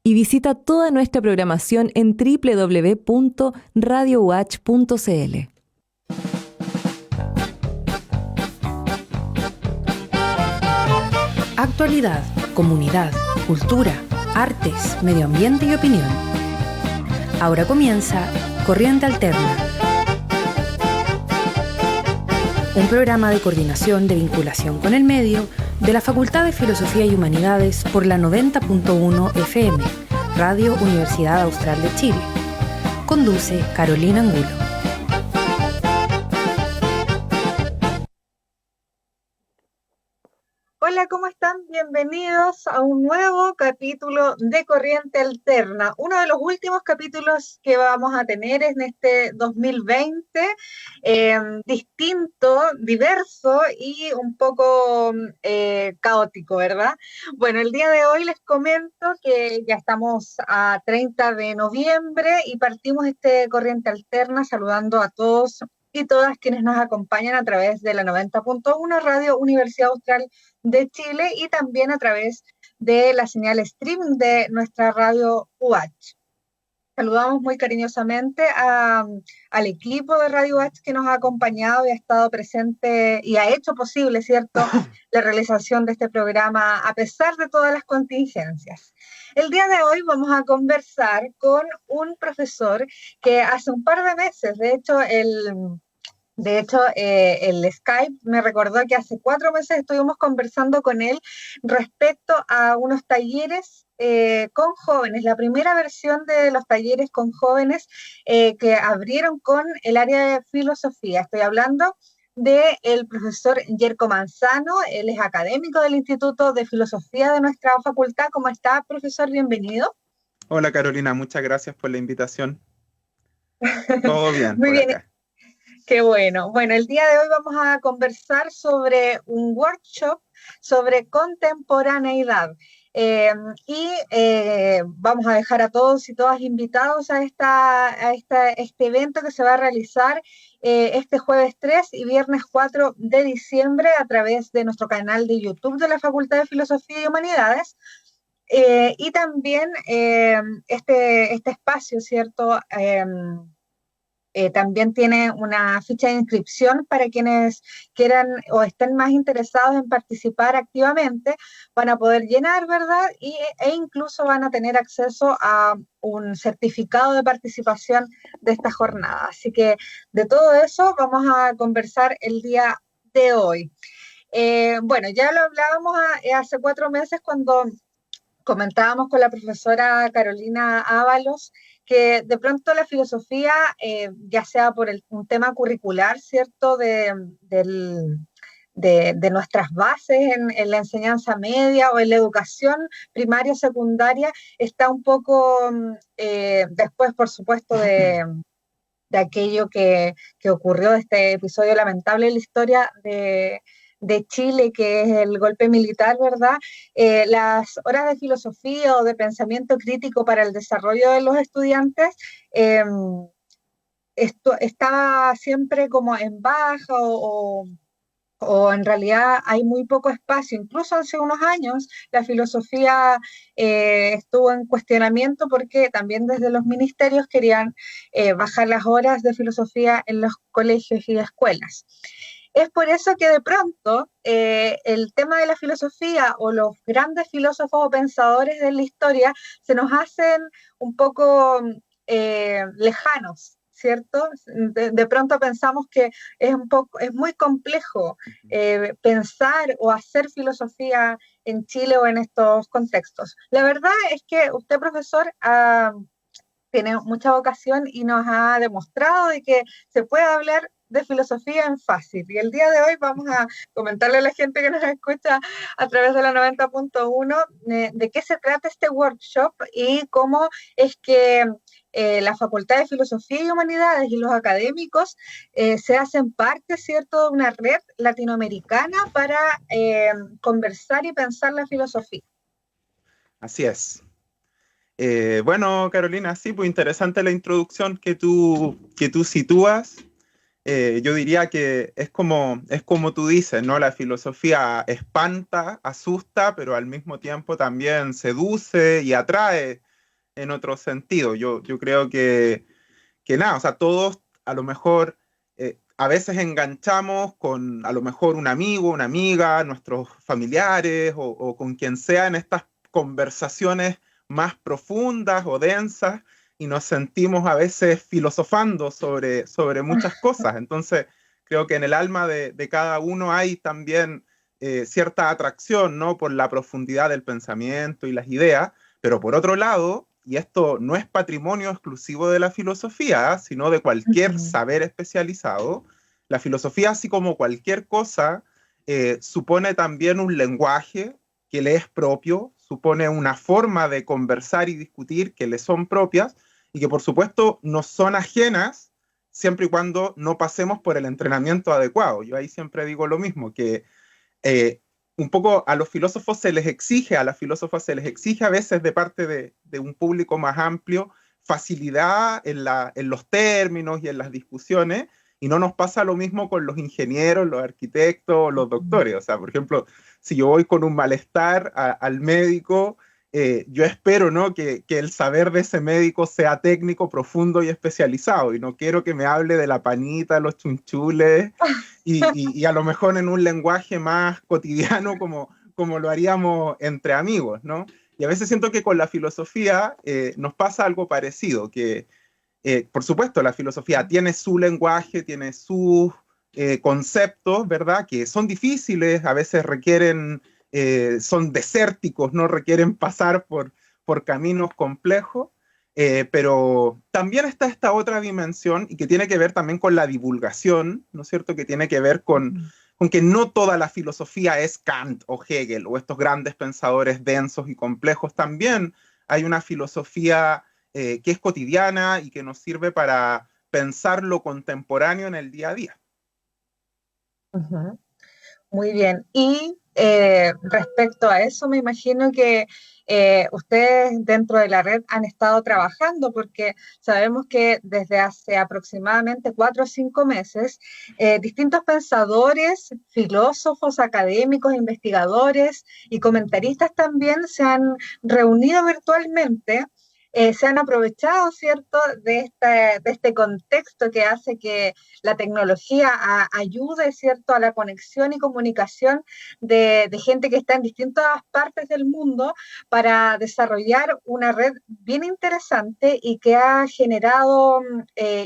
y visita toda nuestra programación en www.radiowatch.cl. Actualidad, comunidad, cultura, artes, medio ambiente y opinión. Ahora comienza Corriente Alterna, un programa de coordinación de vinculación con el medio de la Facultad de Filosofía y Humanidades por la 90.1 FM, Radio Universidad Austral de Chile. Conduce Carolina Angulo. Hola, ¿cómo están? Bienvenidos a un nuevo capítulo de Corriente Alterna. Uno de los últimos capítulos que vamos a tener en este 2020, distinto, diverso y un poco caótico, ¿verdad? Bueno, el día de hoy les comento que ya estamos a 30 de noviembre y partimos este Corriente Alterna saludando a todos y todas quienes nos acompañan a través de la 90.1 Radio Universidad Austral de Chile y también a través de la señal streaming de nuestra radio UH. Saludamos muy cariñosamente al equipo de Radio UH que nos ha acompañado y ha estado presente y ha hecho posible, ¿cierto?, la realización de este programa a pesar de todas las contingencias. El día de hoy vamos a conversar con un profesor que hace un par de meses, de hecho el Skype me recordó que hace 4 meses estuvimos conversando con él respecto a unos talleres con jóvenes, la primera versión de los talleres con jóvenes que abrieron con el área de filosofía. Estoy hablando del profesor Yerko Manzano, él es académico del Instituto de Filosofía de nuestra facultad. ¿Cómo está, profesor? Bienvenido. Hola, Carolina, muchas gracias por la invitación. Todo bien. Muy por bien. acá. Qué bueno. Bueno, el día de hoy vamos a conversar sobre un workshop sobre contemporaneidad. Vamos a dejar a todos y todas invitados a este evento que se va a realizar este jueves 3 y viernes 4 de diciembre a través de nuestro canal de YouTube de la Facultad de Filosofía y Humanidades. Y también este espacio, ¿cierto?, también tiene una ficha de inscripción para quienes quieran o estén más interesados en participar activamente. Van a poder llenar, ¿verdad? E incluso van a tener acceso a un certificado de participación de esta jornada. Así que de todo eso vamos a conversar el día de hoy. Bueno, ya lo hablábamos hace 4 meses cuando comentábamos con la profesora Carolina Ábalos que de pronto la filosofía, ya sea por un tema curricular, ¿cierto?, de nuestras bases en la enseñanza media o en la educación primaria o secundaria, está un poco después, por supuesto, de aquello que ocurrió, de este episodio lamentable en la historia de Chile, que es el golpe militar, ¿verdad? Las horas de filosofía o de pensamiento crítico para el desarrollo de los estudiantes esto estaba siempre como en baja o en realidad hay muy poco espacio. Incluso hace unos años la filosofía estuvo en cuestionamiento porque también desde los ministerios querían bajar las horas de filosofía en los colegios y escuelas. Es por eso que de pronto el tema de la filosofía o los grandes filósofos o pensadores de la historia se nos hacen un poco lejanos, ¿cierto? De pronto pensamos que es muy complejo pensar o hacer filosofía en Chile o en estos contextos. La verdad es que usted, profesor, tiene mucha vocación y nos ha demostrado de que se puede hablar de filosofía en fácil. Y el día de hoy vamos a comentarle a la gente que nos escucha a través de la 90.1 de qué se trata este workshop y cómo es que la Facultad de Filosofía y Humanidades y los académicos se hacen parte, ¿cierto?, de una red latinoamericana para conversar y pensar la filosofía. Así es. Bueno, Carolina, sí, pues interesante la introducción que tú sitúas. Yo diría que es como tú dices, ¿no? La filosofía espanta, asusta, pero al mismo tiempo también seduce y atrae en otro sentido. Yo creo que nada, o sea, todos a lo mejor a veces enganchamos con a lo mejor un amigo, una amiga, nuestros familiares o con quien sea en estas conversaciones más profundas o densas y nos sentimos a veces filosofando sobre muchas cosas. Entonces, creo que en el alma de cada uno hay también cierta atracción, ¿no? Por la profundidad del pensamiento y las ideas, pero por otro lado, y esto no es patrimonio exclusivo de la filosofía, sino de cualquier saber especializado, la filosofía, así como cualquier cosa, supone también un lenguaje que le es propio, supone una forma de conversar y discutir que le son propias y que por supuesto no son ajenas siempre y cuando no pasemos por el entrenamiento adecuado. Yo ahí siempre digo lo mismo, que un poco a los filósofos se les exige, a las filósofas se les exige a veces de parte de un público más amplio facilidad en los términos y en las discusiones, y no nos pasa lo mismo con los ingenieros, los arquitectos, los doctores. O sea, por ejemplo, si yo voy con un malestar al médico, yo espero, ¿no? que el saber de ese médico sea técnico, profundo y especializado, y no quiero que me hable de la panita, los chunchules, y a lo mejor en un lenguaje más cotidiano como lo haríamos entre amigos, ¿no? Y a veces siento que con la filosofía nos pasa algo parecido, que por supuesto la filosofía tiene su lenguaje, tiene sus conceptos, ¿verdad? Que son difíciles, a veces requieren, son desérticos, no requieren pasar por caminos complejos, pero también está esta otra dimensión y que tiene que ver también con la divulgación, ¿no es cierto? Que tiene que ver con que no toda la filosofía es Kant o Hegel o estos grandes pensadores densos y complejos. También hay una filosofía que es cotidiana y que nos sirve para pensar lo contemporáneo en el día a día. Muy bien. Y respecto a eso, me imagino que ustedes dentro de la red han estado trabajando, porque sabemos que desde hace aproximadamente 4 o 5 meses, distintos pensadores, filósofos, académicos, investigadores y comentaristas también se han reunido virtualmente. Se han aprovechado, ¿cierto?, de este contexto que hace que la tecnología ayude, ¿cierto?, a la conexión y comunicación de gente que está en distintas partes del mundo para desarrollar una red bien interesante y que ha generado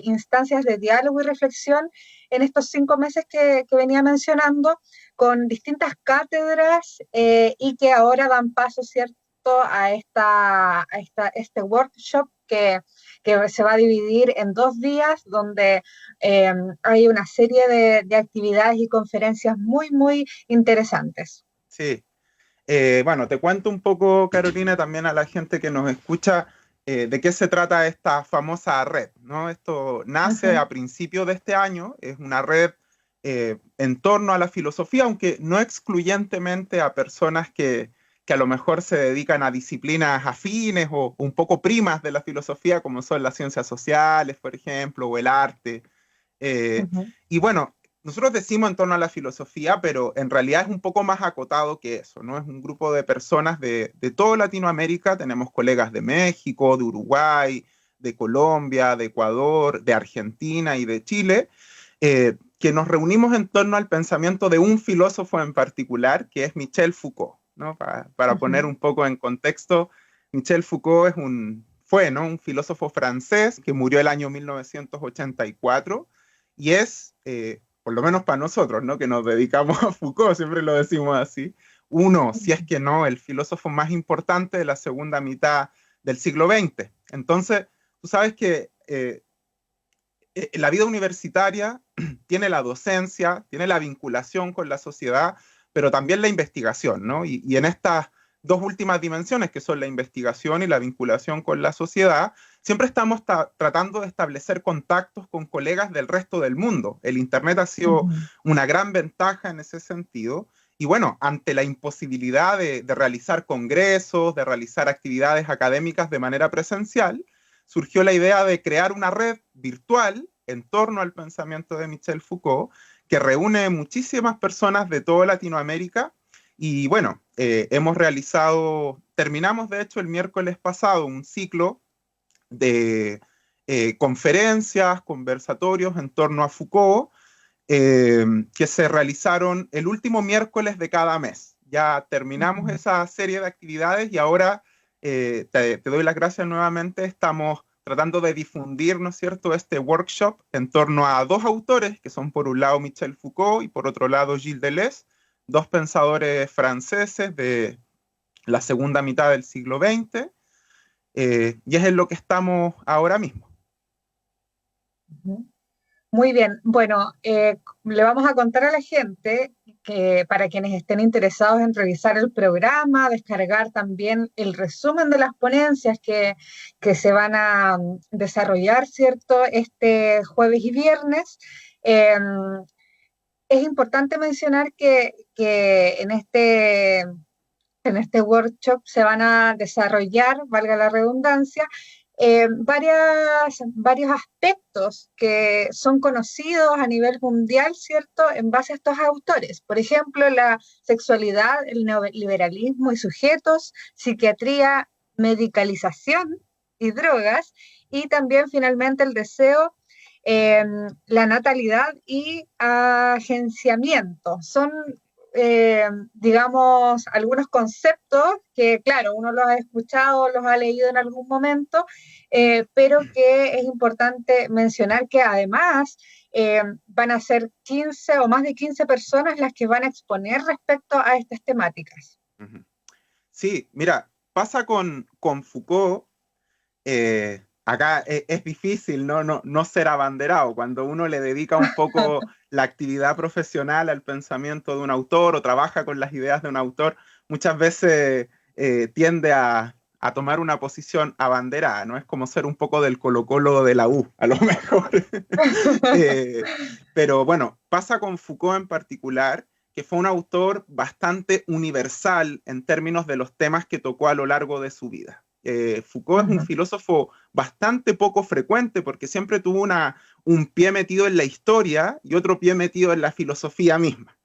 instancias de diálogo y reflexión en estos 5 meses que venía mencionando, con distintas cátedras y que ahora dan paso, ¿cierto?, a este workshop que se va a dividir en 2 días, donde hay una serie de actividades y conferencias muy, muy interesantes. Sí. Bueno, te cuento un poco, Carolina, también a la gente que nos escucha, de qué se trata esta famosa red, ¿no? Esto nace a principios de este año, es una red en torno a la filosofía, aunque no excluyentemente a personas que a lo mejor se dedican a disciplinas afines o un poco primas de la filosofía, como son las ciencias sociales, por ejemplo, o el arte. Y bueno, nosotros decimos en torno a la filosofía, pero en realidad es un poco más acotado que eso, ¿no? Es un grupo de personas de toda Latinoamérica, tenemos colegas de México, de Uruguay, de Colombia, de Ecuador, de Argentina y de Chile, que nos reunimos en torno al pensamiento de un filósofo en particular, que es Michel Foucault, ¿no? Para poner un poco en contexto, Michel Foucault fue, ¿no?, un filósofo francés que murió el año 1984 y es, por lo menos para nosotros, ¿no?, que nos dedicamos a Foucault, siempre lo decimos así, si es que no, el filósofo más importante de la segunda mitad del siglo XX. Entonces, tú sabes que la vida universitaria tiene la docencia, tiene la vinculación con la sociedad, pero también la investigación, ¿no? Y en estas 2 últimas dimensiones, que son la investigación y la vinculación con la sociedad, siempre estamos tratando de establecer contactos con colegas del resto del mundo. El Internet ha sido una gran ventaja en ese sentido. Y bueno, ante la imposibilidad de realizar congresos, de realizar actividades académicas de manera presencial, surgió la idea de crear una red virtual en torno al pensamiento de Michel Foucault, que reúne muchísimas personas de toda Latinoamérica. Y bueno, terminamos de hecho el miércoles pasado un ciclo de conferencias, conversatorios en torno a Foucault, que se realizaron el último miércoles de cada mes. Ya terminamos esa serie de actividades y ahora te doy las gracias nuevamente. Estamos tratando de difundir, ¿no es cierto?, este workshop en torno a dos autores, que son por un lado Michel Foucault y por otro lado Gilles Deleuze, dos pensadores franceses de la segunda mitad del siglo XX, y es en lo que estamos ahora mismo. Muy bien, bueno, le vamos a contar a la gente que para quienes estén interesados en revisar el programa, descargar también el resumen de las ponencias que se van a desarrollar, ¿cierto?, este jueves y viernes. Es importante mencionar que en este workshop se van a desarrollar, valga la redundancia, varios aspectos que son conocidos a nivel mundial, ¿cierto?, en base a estos autores. Por ejemplo, la sexualidad, el neoliberalismo y sujetos, psiquiatría, medicalización y drogas, y también finalmente el deseo, la natalidad y agenciamiento. Son digamos, algunos conceptos que, claro, uno los ha escuchado, los ha leído en algún momento, pero que es importante mencionar que además van a ser 15 o más de 15 personas las que van a exponer respecto a estas temáticas. Sí, mira, pasa con Foucault, acá es difícil no ser abanderado cuando uno le dedica un poco la actividad profesional al pensamiento de un autor o trabaja con las ideas de un autor, muchas veces tiende a tomar una posición abanderada, ¿no? Es como ser un poco del Colo-Colo de la U, a lo mejor. Pero bueno, pasa con Foucault en particular, que fue un autor bastante universal en términos de los temas que tocó a lo largo de su vida. Foucault es un filósofo bastante poco frecuente porque siempre tuvo un pie metido en la historia y otro pie metido en la filosofía misma.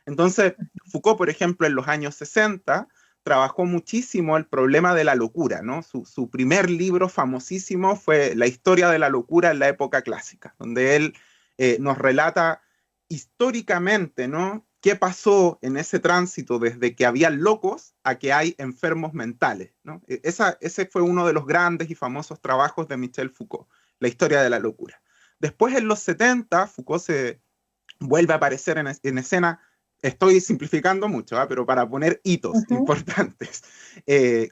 Entonces, Foucault, por ejemplo, en los años 60, trabajó muchísimo el problema de la locura, ¿no? Su primer libro famosísimo fue La historia de la locura en la época clásica, donde él nos relata históricamente, ¿no?, qué pasó en ese tránsito desde que había locos a que hay enfermos mentales, ¿no? Ese fue uno de los grandes y famosos trabajos de Michel Foucault, La historia de la locura. Después, en los 70, Foucault se vuelve a aparecer en escena, estoy simplificando mucho, pero para poner hitos importantes,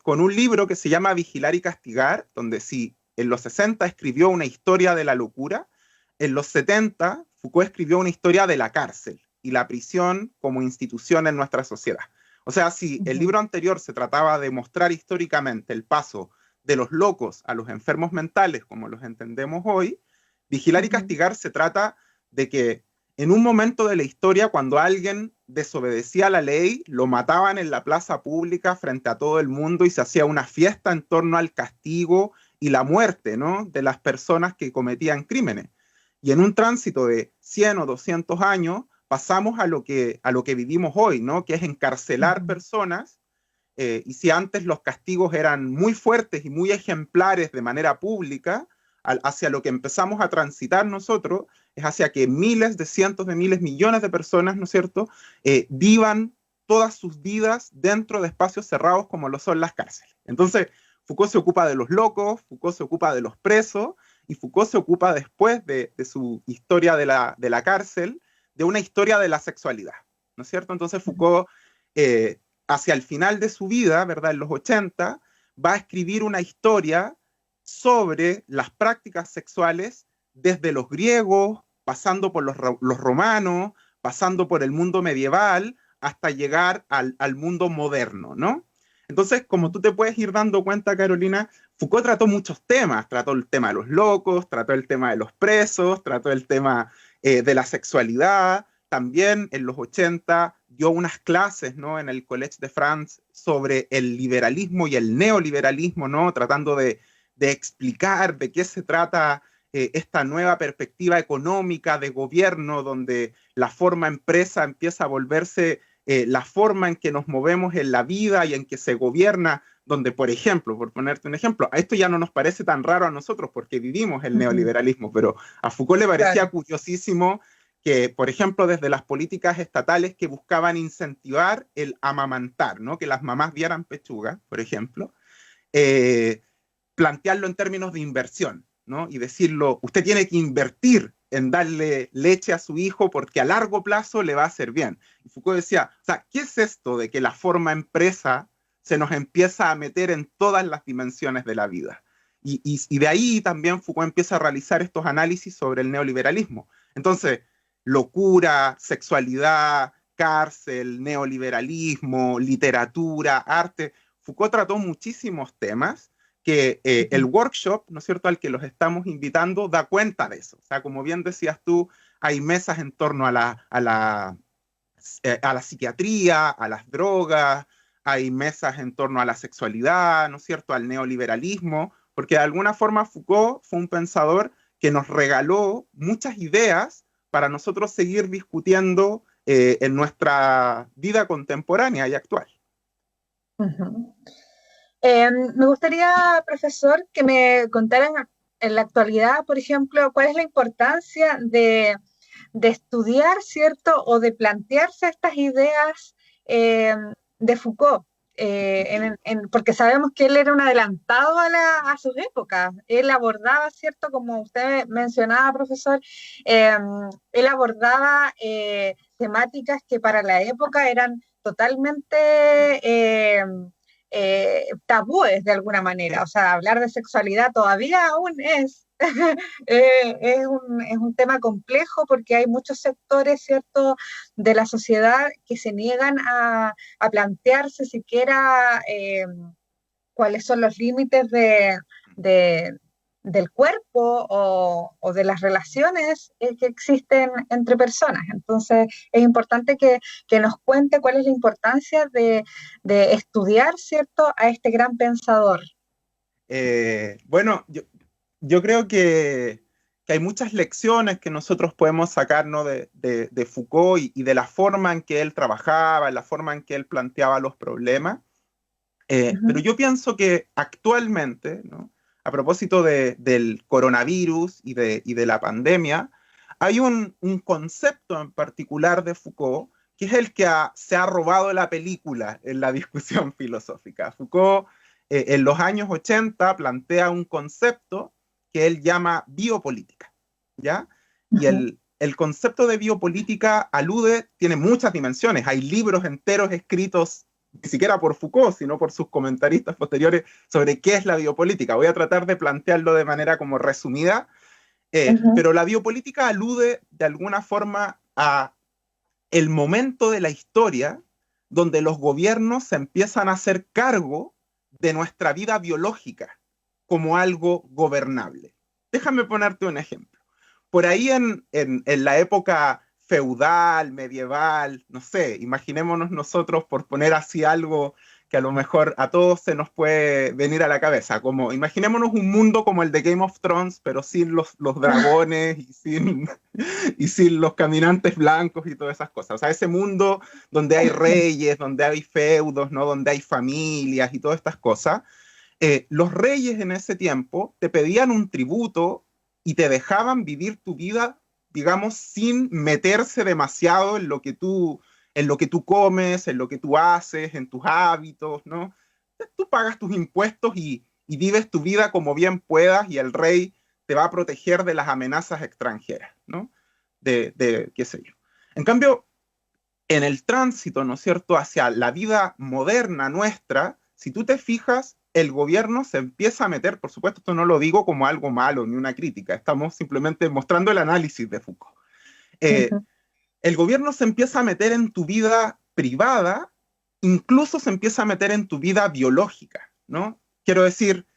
con un libro que se llama Vigilar y Castigar, donde sí, en los 60 escribió una historia de la locura, en los 70 Foucault escribió una historia de la cárcel y la prisión como institución en nuestra sociedad. O sea, si el libro anterior se trataba de mostrar históricamente el paso de los locos a los enfermos mentales, como los entendemos hoy, Vigilar y Castigar se trata de que en un momento de la historia, cuando alguien desobedecía la ley, lo mataban en la plaza pública frente a todo el mundo y se hacía una fiesta en torno al castigo y la muerte, ¿no?, de las personas que cometían crímenes. Y en un tránsito de 100 o 200 años, pasamos a lo que vivimos hoy, ¿no?, que es encarcelar personas, y si antes los castigos eran muy fuertes y muy ejemplares de manera pública, hacia lo que empezamos a transitar nosotros es hacia que miles de cientos de miles, millones de personas, ¿no es cierto?, vivan todas sus vidas dentro de espacios cerrados como lo son las cárceles. Entonces, Foucault se ocupa de los locos, Foucault se ocupa de los presos, y Foucault se ocupa después de su historia de la cárcel, de una historia de la sexualidad, ¿no es cierto? Entonces Foucault, hacia el final de su vida, ¿verdad?, en los 80, va a escribir una historia sobre las prácticas sexuales desde los griegos, pasando por los romanos, pasando por el mundo medieval, hasta llegar al mundo moderno, ¿no? Entonces, como tú te puedes ir dando cuenta, Carolina, Foucault trató muchos temas, trató el tema de los locos, trató el tema de los presos, trató el tema de la sexualidad. También en los 80 dio unas clases, ¿no?, en el Collège de France sobre el liberalismo y el neoliberalismo, ¿no?, tratando de explicar de qué se trata esta nueva perspectiva económica de gobierno, donde la forma empresa empieza a volverse la forma en que nos movemos en la vida y en que se gobierna, donde, por ejemplo, por ponerte un ejemplo, a esto ya no nos parece tan raro a nosotros porque vivimos el neoliberalismo, pero a Foucault le parecía curiosísimo que, por ejemplo, desde las políticas estatales que buscaban incentivar el amamantar, ¿no? Que las mamás dieran pechuga, por ejemplo, plantearlo en términos de inversión, ¿no? Y decirlo, usted tiene que invertir en darle leche a su hijo porque a largo plazo le va a hacer bien. Y Foucault decía, o sea, ¿qué es esto de que la forma empresa se nos empieza a meter en todas las dimensiones de la vida? Y de ahí también Foucault empieza a realizar estos análisis sobre el neoliberalismo. Entonces, locura, sexualidad, cárcel, neoliberalismo, literatura, arte. Foucault trató muchísimos temas que el workshop, ¿no es cierto?, al que los estamos invitando, da cuenta de eso. O sea, como bien decías tú, hay mesas en torno a la psiquiatría, a las drogas, hay mesas en torno a la sexualidad, ¿no es cierto?, al neoliberalismo, porque de alguna forma Foucault fue un pensador que nos regaló muchas ideas para nosotros seguir discutiendo en nuestra vida contemporánea y actual. Me gustaría, profesor, que me contaran en la actualidad, por ejemplo, cuál es la importancia de estudiar, ¿cierto? O de plantearse estas ideas de Foucault. Porque sabemos que él era un adelantado a sus épocas. Él abordaba, ¿cierto? Como usted mencionaba, profesor, él abordaba temáticas que para la época eran totalmente tabúes de alguna manera. O sea, hablar de sexualidad todavía aún es es un tema complejo porque hay muchos sectores, ¿cierto?, de la sociedad que se niegan a plantearse siquiera cuáles son los límites del cuerpo o de las relaciones que existen entre personas. Entonces, es importante que nos cuente cuál es la importancia de estudiar, ¿cierto?, a este gran pensador. Bueno, yo creo que hay muchas lecciones que nosotros podemos sacarnos de Foucault y de la forma en que él trabajaba, la forma en que él planteaba los problemas. Pero yo pienso que actualmente, ¿no?, a propósito del coronavirus y de la pandemia, hay un concepto en particular de Foucault que es el que se ha robado la película en la discusión filosófica. Foucault en los años 80 plantea un concepto que él llama biopolítica, ¿ya? Y el concepto de biopolítica tiene muchas dimensiones. Hay libros enteros escritos, ni siquiera por Foucault, sino por sus comentaristas posteriores, sobre qué es la biopolítica. Voy a tratar de plantearlo de manera como resumida, pero la biopolítica alude de alguna forma a el momento de la historia donde los gobiernos se empiezan a hacer cargo de nuestra vida biológica como algo gobernable. Déjame ponerte un ejemplo. Por ahí en la época feudal, medieval, no sé, imaginémonos nosotros, por poner así algo que a lo mejor a todos se nos puede venir a la cabeza, como imaginémonos un mundo como el de Game of Thrones, pero sin los dragones y sin los caminantes blancos y todas esas cosas. O sea, ese mundo donde hay reyes, donde hay feudos, ¿no?, donde hay familias y todas estas cosas. Los reyes en ese tiempo te pedían un tributo y te dejaban vivir tu vida, digamos, sin meterse demasiado en lo que tú comes, en lo que tú haces, en tus hábitos, ¿no? Tú pagas tus impuestos y vives tu vida como bien puedas, y el rey te va a proteger de las amenazas extranjeras, ¿no? De qué sé yo. En cambio, en el tránsito, ¿no es cierto?, hacia la vida moderna nuestra, si tú te fijas, el gobierno se empieza a meter, por supuesto, esto no lo digo como algo malo ni una crítica, estamos simplemente mostrando el análisis de Foucault. El gobierno se empieza a meter en tu vida privada, incluso se empieza a meter en tu vida biológica, ¿no? Quiero decir,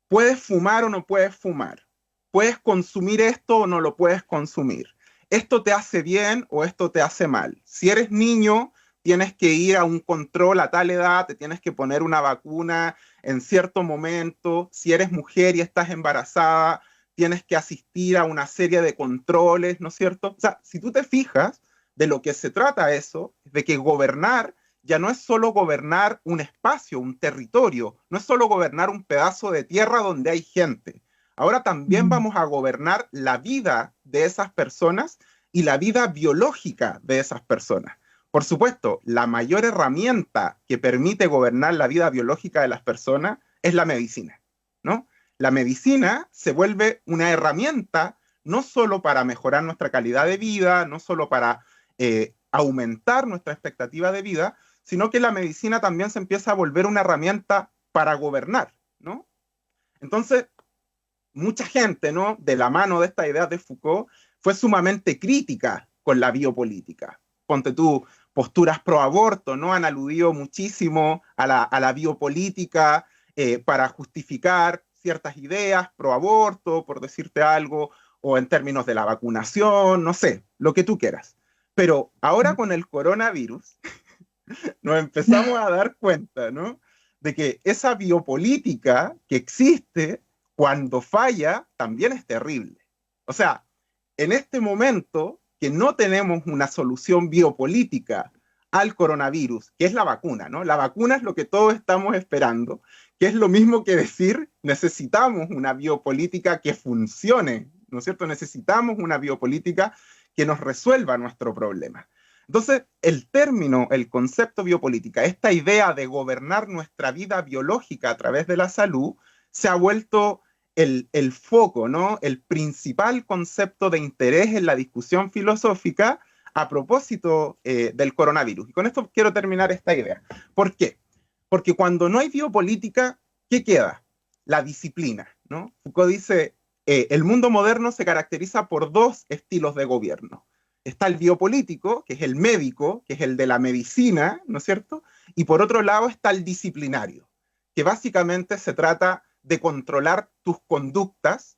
puedes fumar o no puedes fumar, puedes consumir esto o no lo puedes consumir, esto te hace bien o esto te hace mal. Si eres niño, tienes que ir a un control a tal edad, te tienes que poner una vacuna en cierto momento. Si eres mujer y estás embarazada, tienes que asistir a una serie de controles, ¿no es cierto? O sea, si tú te fijas, de lo que se trata eso, de que gobernar ya no es solo gobernar un espacio, un territorio, no es solo gobernar un pedazo de tierra donde hay gente. Ahora también vamos a gobernar la vida de esas personas y la vida biológica de esas personas. Por supuesto, la mayor herramienta que permite gobernar la vida biológica de las personas es la medicina, ¿no? La medicina se vuelve una herramienta no solo para mejorar nuestra calidad de vida, no solo para aumentar nuestra expectativa de vida, sino que la medicina también se empieza a volver una herramienta para gobernar, ¿no? Entonces, mucha gente, ¿no?, de la mano de esta idea de Foucault, fue sumamente crítica con la biopolítica. Ponte tú, posturas pro aborto, ¿no? Han aludido muchísimo a la biopolítica para justificar ciertas ideas pro aborto, por decirte algo, o en términos de la vacunación, no sé, lo que tú quieras. Pero ahora con el coronavirus nos empezamos a dar cuenta, ¿no?, de que esa biopolítica que existe, cuando falla, también es terrible. O sea, en este momento que no tenemos una solución biopolítica al coronavirus, que es la vacuna, ¿no? La vacuna es lo que todos estamos esperando, que es lo mismo que decir, necesitamos una biopolítica que funcione, ¿no es cierto? Necesitamos una biopolítica que nos resuelva nuestro problema. Entonces, el término, el concepto biopolítica, esta idea de gobernar nuestra vida biológica a través de la salud, se ha vuelto el foco, ¿no?, el principal concepto de interés en la discusión filosófica a propósito del coronavirus. Y con esto quiero terminar esta idea. ¿Por qué? Porque cuando no hay biopolítica, ¿qué queda? La disciplina, ¿no? Foucault dice, el mundo moderno se caracteriza por dos estilos de gobierno. Está el biopolítico, que es el médico, que es el de la medicina, ¿no es cierto? Y por otro lado está el disciplinario, que básicamente se trata de controlar tus conductas.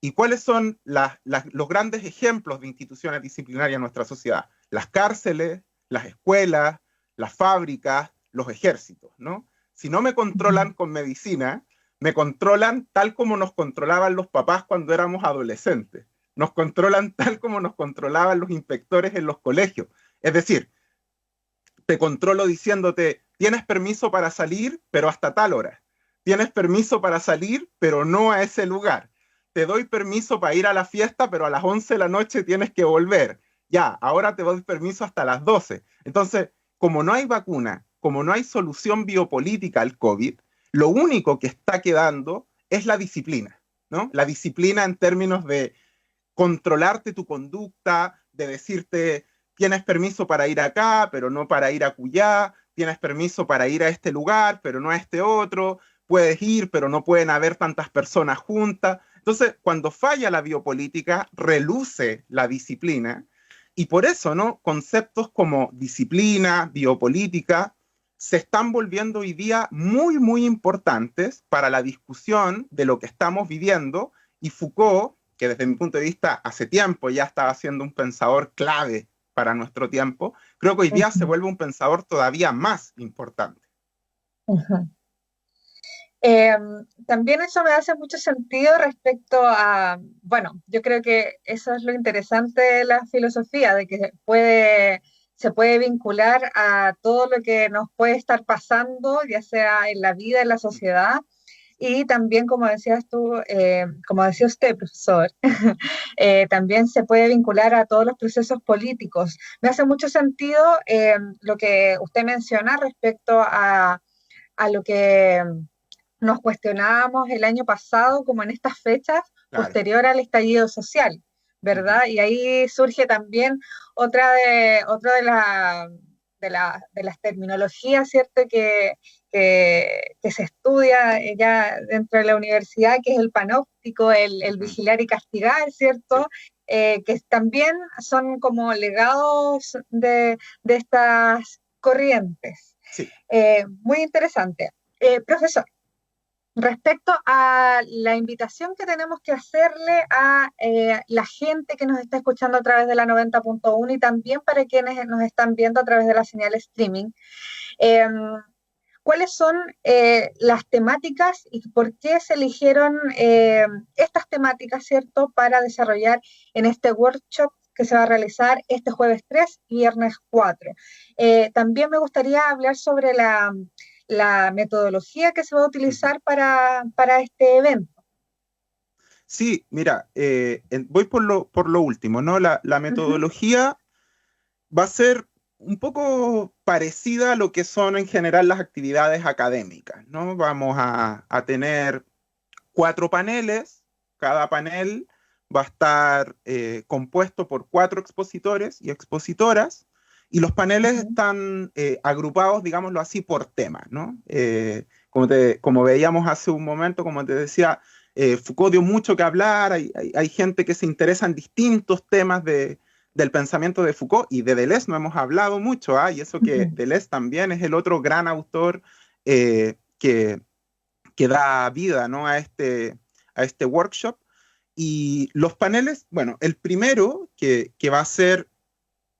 ¿Y cuáles son los grandes ejemplos de instituciones disciplinarias en nuestra sociedad? Las cárceles, las escuelas, las fábricas, los ejércitos, ¿no? Si no me controlan con medicina, me controlan tal como nos controlaban los papás cuando éramos adolescentes. Nos controlan tal como nos controlaban los inspectores en los colegios. Es decir, te controlo diciéndote, tienes permiso para salir, pero hasta tal hora. Tienes permiso para salir, pero no a ese lugar. Te doy permiso para ir a la fiesta, pero a las 11 de la noche tienes que volver. Ya, ahora te doy permiso hasta las 12. Entonces, como no hay vacuna, como no hay solución biopolítica al COVID, lo único que está quedando es la disciplina, ¿no? La disciplina en términos de controlarte tu conducta, de decirte, tienes permiso para ir acá, pero no para ir acullá, tienes permiso para ir a este lugar, pero no a este otro, puedes ir, pero no pueden haber tantas personas juntas. Entonces, cuando falla la biopolítica, reluce la disciplina, y por eso, ¿no?, conceptos como disciplina, biopolítica, se están volviendo hoy día muy, muy importantes para la discusión de lo que estamos viviendo, y Foucault, que desde mi punto de vista hace tiempo ya estaba siendo un pensador clave para nuestro tiempo, creo que hoy día se vuelve un pensador todavía más importante. También eso me hace mucho sentido respecto a, bueno, yo creo que eso es lo interesante de la filosofía, de que se puede vincular a todo lo que nos puede estar pasando, ya sea en la vida, en la sociedad, y también, como decías tú, como decía usted, profesor, también se puede vincular a todos los procesos políticos. Me hace mucho sentido lo que usted menciona respecto a lo que nos cuestionábamos el año pasado, como en estas fechas, claro, posterior al estallido social, ¿verdad? Y ahí surge también otra de las terminologías, ¿cierto?, que se estudia ya dentro de la universidad, que es el panóptico, el vigilar y castigar, ¿cierto? Que también son como legados de estas corrientes. Sí. Muy interesante. Profesor, respecto a la invitación que tenemos que hacerle a la gente que nos está escuchando a través de la 90.1 y también para quienes nos están viendo a través de la señal streaming, ¿cuáles son las temáticas y por qué se eligieron estas temáticas, ¿cierto?, para desarrollar en este workshop que se va a realizar este jueves 3 y viernes 4. También me gustaría hablar sobre la metodología que se va a utilizar para este evento. Sí, mira, voy por lo último, ¿no? La metodología va a ser un poco parecida a lo que son en general las actividades académicas, ¿no? Vamos a tener 4 paneles, cada panel va a estar compuesto por 4 expositores y expositoras, y los paneles están agrupados, digámoslo así, por temas, ¿no? Como veíamos hace un momento, como te decía, Foucault dio mucho que hablar, hay gente que se interesa en distintos temas del pensamiento de Foucault, y de Deleuze no hemos hablado mucho, y eso que Deleuze también es el otro gran autor que da vida, ¿no? a este workshop. Y los paneles, bueno, el primero, que va a ser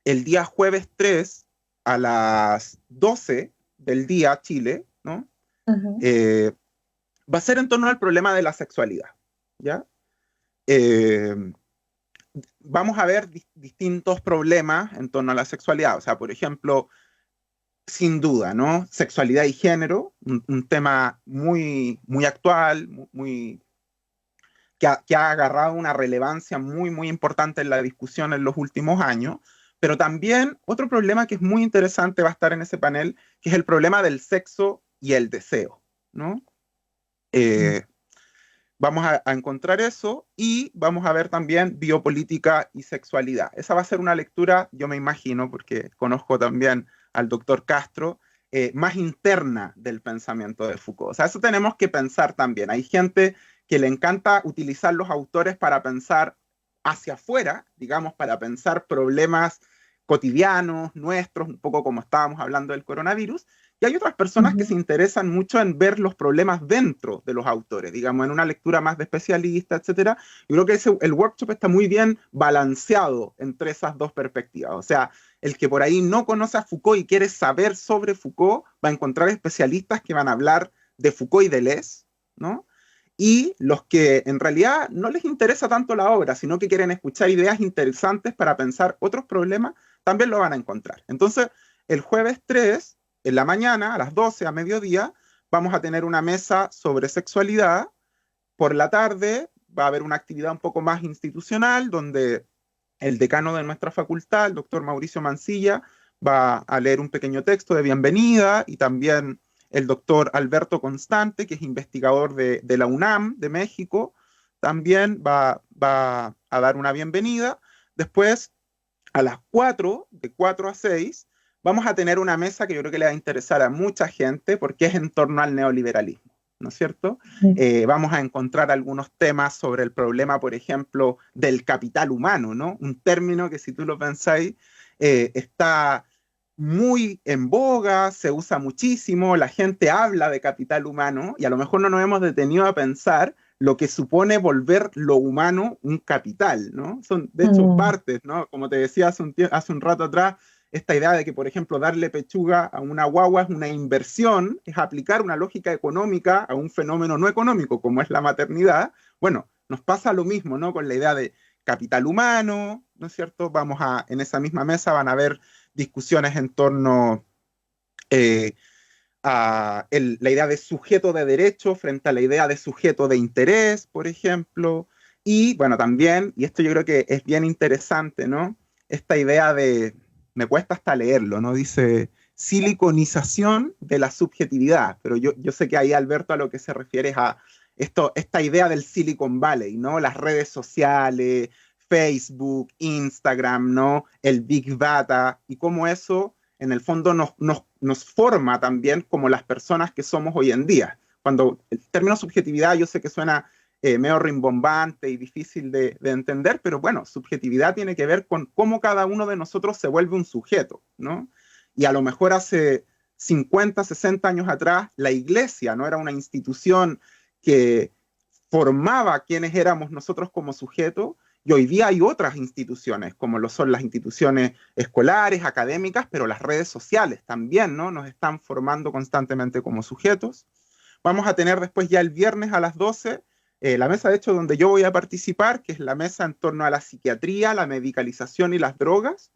el día jueves 3 a las 12 del día, Chile, ¿no? Va a ser en torno al problema de la sexualidad, ¿ya? Vamos a ver distintos problemas en torno a la sexualidad. O sea, por ejemplo, sin duda, ¿no? Sexualidad y género, un tema muy, muy actual, que ha agarrado una relevancia muy, muy importante en la discusión en los últimos años. Pero también otro problema que es muy interesante va a estar en ese panel, que es el problema del sexo y el deseo, ¿no? Vamos a encontrar eso, y vamos a ver también biopolítica y sexualidad. Esa va a ser una lectura, yo me imagino, porque conozco también al doctor Castro, más interna del pensamiento de Foucault. O sea, eso tenemos que pensar también. Hay gente que le encanta utilizar los autores para pensar hacia afuera, digamos, para pensar problemas cotidianos, nuestros, un poco como estábamos hablando del coronavirus, y hay otras personas que se interesan mucho en ver los problemas dentro de los autores, digamos, en una lectura más de especialista, etc. Yo creo que el workshop está muy bien balanceado entre esas dos perspectivas. O sea, el que por ahí no conoce a Foucault y quiere saber sobre Foucault, va a encontrar especialistas que van a hablar de Foucault y Deleuze, ¿no? Y los que en realidad no les interesa tanto la obra, sino que quieren escuchar ideas interesantes para pensar otros problemas, también lo van a encontrar. Entonces, el jueves 3, en la mañana, a las 12, a mediodía, vamos a tener una mesa sobre sexualidad. Por la tarde va a haber una actividad un poco más institucional, donde el decano de nuestra facultad, el doctor Mauricio Mancilla, va a leer un pequeño texto de bienvenida, y también el doctor Alberto Constante, que es investigador de la UNAM de México, también va a dar una bienvenida. Después, a las 4, de 4 a 6, vamos a tener una mesa que yo creo que le va a interesar a mucha gente, porque es en torno al neoliberalismo, ¿no es cierto? Vamos a encontrar algunos temas sobre el problema, por ejemplo, del capital humano, ¿no? Un término que, si tú lo pensáis, está muy en boga, se usa muchísimo, la gente habla de capital humano, y a lo mejor no nos hemos detenido a pensar lo que supone volver lo humano un capital, ¿no? Son, de hecho, partes, ¿no? Como te decía hace un rato atrás, esta idea de que, por ejemplo, darle pechuga a una guagua es una inversión, es aplicar una lógica económica a un fenómeno no económico, como es la maternidad. Bueno, nos pasa lo mismo, ¿no? Con la idea de capital humano, ¿no es cierto? En esa misma mesa van a haber discusiones en torno a la idea de sujeto de derecho frente a la idea de sujeto de interés, por ejemplo. Y bueno, también, y esto yo creo que es bien interesante, ¿no? Esta idea de, me cuesta hasta leerlo, ¿no? Dice siliconización de la subjetividad, pero yo sé que ahí, Alberto, a lo que se refiere es a esta idea del Silicon Valley, ¿no? Las redes sociales, Facebook, Instagram, ¿no? El Big Data, y cómo eso en el fondo nos forma también como las personas que somos hoy en día. Cuando el término subjetividad yo sé que suena medio rimbombante y difícil de entender, pero bueno, subjetividad tiene que ver con cómo cada uno de nosotros se vuelve un sujeto, ¿no? Y a lo mejor hace 50, 60 años atrás, la iglesia no era una institución que formaba quiénes éramos nosotros como sujetos, y hoy día hay otras instituciones, como lo son las instituciones escolares, académicas, pero las redes sociales también, ¿no? Nos están formando constantemente como sujetos. Vamos a tener después, ya el viernes a las 12, la mesa de hecho donde yo voy a participar, que es la mesa en torno a la psiquiatría, la medicalización y las drogas.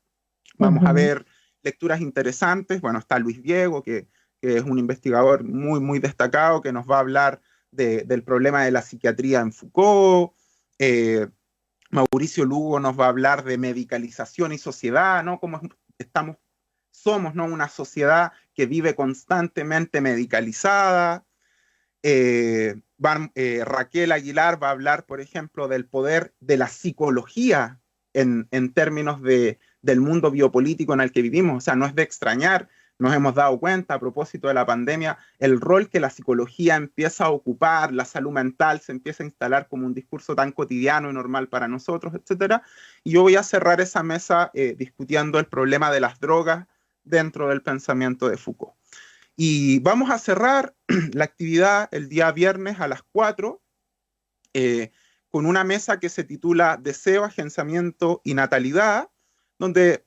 Vamos a ver lecturas interesantes. Bueno, está Luis Diego, que es un investigador muy, muy destacado, que nos va a hablar del problema de la psiquiatría en Foucault. Mauricio Lugo nos va a hablar de medicalización y sociedad, ¿no? Cómo somos, ¿no?, una sociedad que vive constantemente medicalizada. Raquel Aguilar va a hablar, por ejemplo, del poder de la psicología en términos del mundo biopolítico en el que vivimos. O sea, no es de extrañar, nos hemos dado cuenta a propósito de la pandemia, el rol que la psicología empieza a ocupar, la salud mental se empieza a instalar como un discurso tan cotidiano y normal para nosotros, etcétera. Y yo voy a cerrar esa mesa discutiendo el problema de las drogas dentro del pensamiento de Foucault. Y vamos a cerrar la actividad el día viernes a las 4 con una mesa que se titula Deseo, Agenciamiento y Natalidad, donde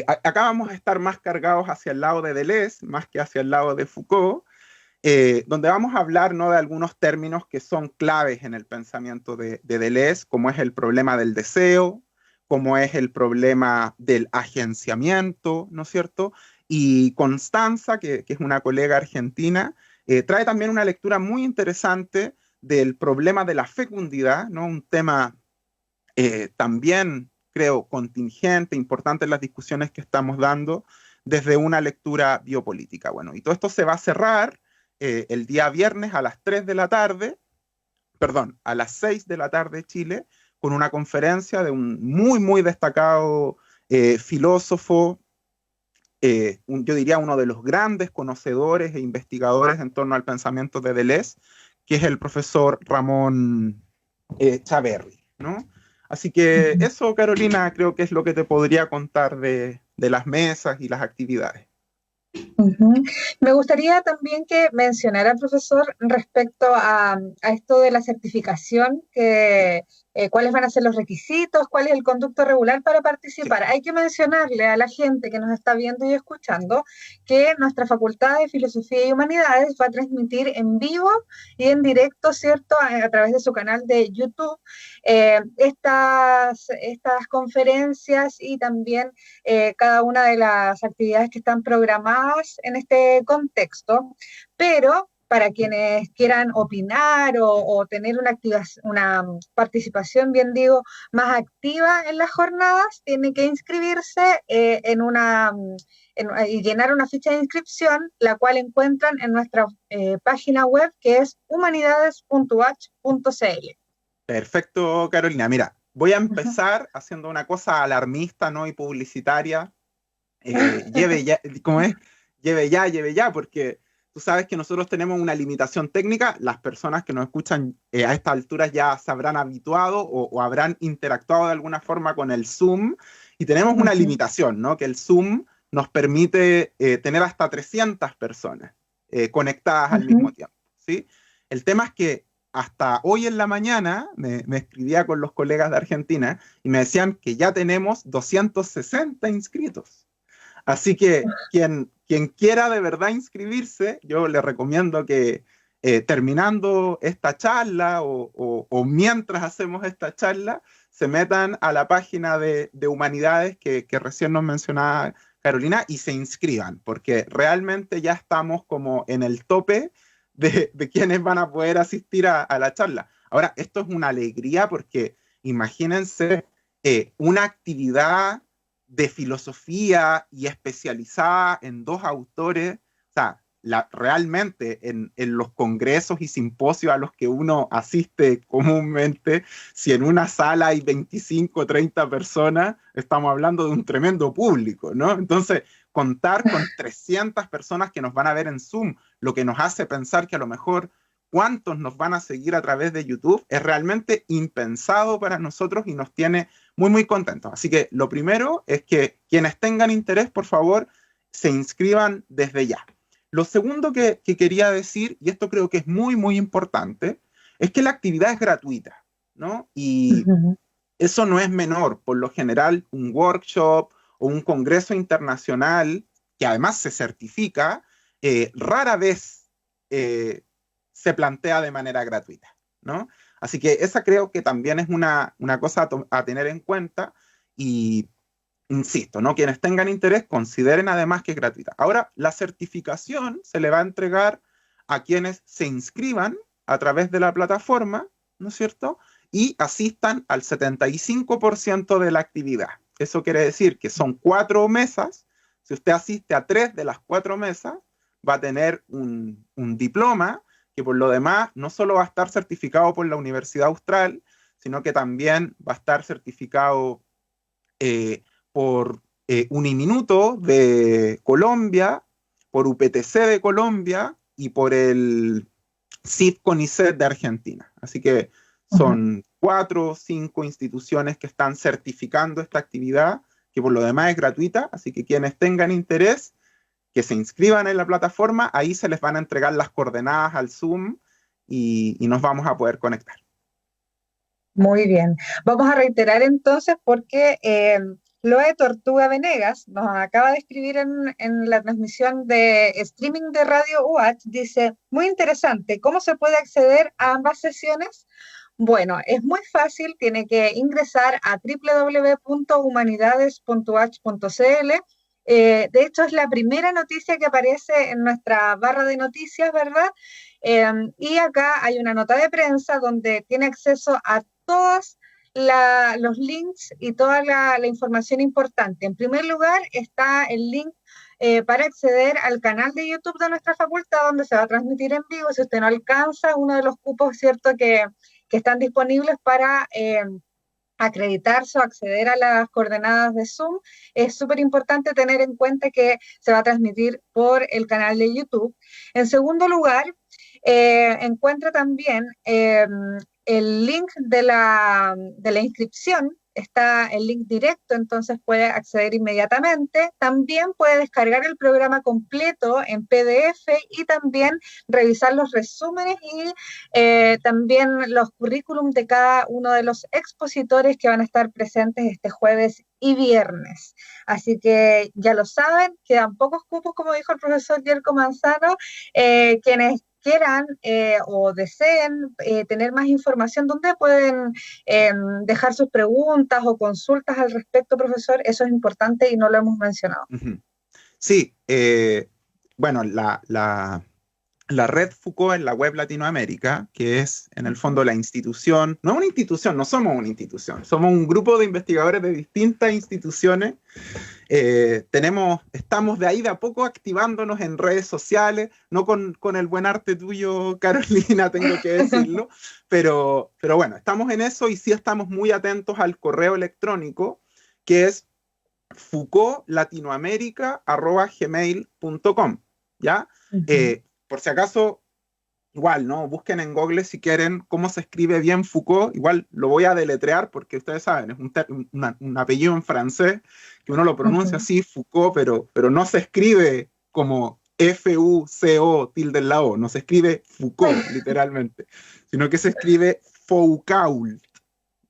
acá vamos a estar más cargados hacia el lado de Deleuze, más que hacia el lado de Foucault, donde vamos a hablar, ¿no?, de algunos términos que son claves en el pensamiento de Deleuze, como es el problema del deseo, como es el problema del agenciamiento, ¿no es cierto? Y Constanza, que es una colega argentina, trae también una lectura muy interesante del problema de la fecundidad, ¿no? Un tema también, creo, contingente, importante en las discusiones que estamos dando desde una lectura biopolítica. Bueno, y todo esto se va a cerrar el día viernes a las 3 de la tarde, perdón, a las 6 de la tarde Chile, con una conferencia de un muy, muy destacado filósofo, yo diría uno de los grandes conocedores e investigadores en torno al pensamiento de Deleuze, que es el profesor Ramón Chaverri, ¿no? Así que eso, Carolina, creo que es lo que te podría contar de las mesas y las actividades. Me gustaría también que mencionara, profesor, respecto a esto de la certificación, cuáles van a ser los requisitos, cuál es el conducto regular para participar. Sí. Hay que mencionarle a la gente que nos está viendo y escuchando que nuestra Facultad de Filosofía y Humanidades va a transmitir en vivo y en directo, ¿cierto?, a través de su canal de YouTube, estas conferencias y también cada una de las actividades que están programadas en este contexto, pero para quienes quieran opinar o tener una participación, bien digo, más activa en las jornadas, tiene que inscribirse y llenar una ficha de inscripción, la cual encuentran en nuestra página web, que es humanidades.uach.cl. Perfecto, Carolina. Mira, voy a empezar haciendo una cosa alarmista, ¿no?, y publicitaria. Lleve ya, porque tú sabes que nosotros tenemos una limitación técnica. Las personas que nos escuchan a estas alturas ya se habrán habituado o habrán interactuado de alguna forma con el Zoom, y tenemos una limitación, ¿no?, que el Zoom nos permite tener hasta 300 personas conectadas al mismo tiempo, ¿sí? El tema es que hasta hoy en la mañana me escribía con los colegas de Argentina y me decían que ya tenemos 260 inscritos. Así que quien quiera de verdad inscribirse, yo le recomiendo que terminando esta charla o mientras hacemos esta charla, se metan a la página de Humanidades que recién nos mencionaba Carolina y se inscriban, porque realmente ya estamos como en el tope de quienes van a poder asistir a la charla. Ahora, esto es una alegría porque imagínense una actividad de filosofía y especializada en dos autores. O sea, realmente en los congresos y simposios a los que uno asiste comúnmente, si en una sala hay 25 o 30 personas, estamos hablando de un tremendo público, ¿no? Entonces, contar con 300 personas que nos van a ver en Zoom, lo que nos hace pensar que a lo mejor cuántos nos van a seguir a través de YouTube, es realmente impensado para nosotros y nos tiene muy, muy contentos. Así que lo primero es que quienes tengan interés, por favor, se inscriban desde ya. Lo segundo que quería decir, y esto creo que es muy, muy importante, es que la actividad es gratuita, ¿no? Y eso no es menor. Por lo general, un workshop o un congreso internacional, que además se certifica, rara vez se plantea de manera gratuita, ¿no? Así que esa creo que también es una cosa a tener en cuenta y, insisto, ¿no? Quienes tengan interés consideren además que es gratuita. Ahora, la certificación se le va a entregar a quienes se inscriban a través de la plataforma, ¿no es cierto? Y asistan al 75% de la actividad. Eso quiere decir que son 4 mesas. Si usted asiste a 3 de las 4 mesas, va a tener un diploma que por lo demás no solo va a estar certificado por la Universidad Austral, sino que también va a estar certificado por Uniminuto de Colombia, por UPTC de Colombia y por el CIF CONICET de Argentina. Así que son 4 o 5 instituciones que están certificando esta actividad, que por lo demás es gratuita, así que quienes tengan interés, que se inscriban en la plataforma, ahí se les van a entregar las coordenadas al Zoom y nos vamos a poder conectar. Muy bien. Vamos a reiterar entonces porque Loe Tortuga Venegas nos acaba de escribir en la transmisión de streaming de Radio UH, dice, muy interesante, ¿cómo se puede acceder a ambas sesiones? Bueno, es muy fácil, tiene que ingresar a www.humanidades.uach.cl. De hecho, es la primera noticia que aparece en nuestra barra de noticias, ¿verdad? Y acá hay una nota de prensa donde tiene acceso a todos los links y toda la información importante. En primer lugar está el link para acceder al canal de YouTube de nuestra facultad, donde se va a transmitir en vivo. Si usted no alcanza uno de los cupos, ¿cierto?, que están disponibles para acreditarse o acceder a las coordenadas de Zoom, es súper importante tener en cuenta que se va a transmitir por el canal de YouTube. En segundo lugar, encuentra también el link de la inscripción, está el link directo, entonces puede acceder inmediatamente. También puede descargar el programa completo en PDF y también revisar los resúmenes y también los currículum de cada uno de los expositores que van a estar presentes este jueves y viernes. Así que ya lo saben, quedan pocos cupos, como dijo el profesor Yerko Manzano. Quienes quieran o deseen tener más información, ¿dónde pueden dejar sus preguntas o consultas al respecto, profesor? Eso es importante y no lo hemos mencionado. Sí, bueno, la red Foucault en la web Latinoamérica, que es en el fondo la institución, no una institución, no somos una institución, somos un grupo de investigadores de distintas instituciones. Estamos de ahí de a poco activándonos en redes sociales, no con el buen arte tuyo, Carolina, tengo que decirlo, pero bueno, estamos en eso y sí estamos muy atentos al correo electrónico, que es foucaultlatinoamerica@gmail.com, ¿ya? Por si acaso, igual, ¿no? Busquen en Google si quieren cómo se escribe bien Foucault. Igual lo voy a deletrear porque ustedes saben, es un apellido en francés que uno lo pronuncia así, Foucault, pero no se escribe como F-U-C-O tilde en la O, no se escribe Foucault, literalmente, sino que se escribe Foucault,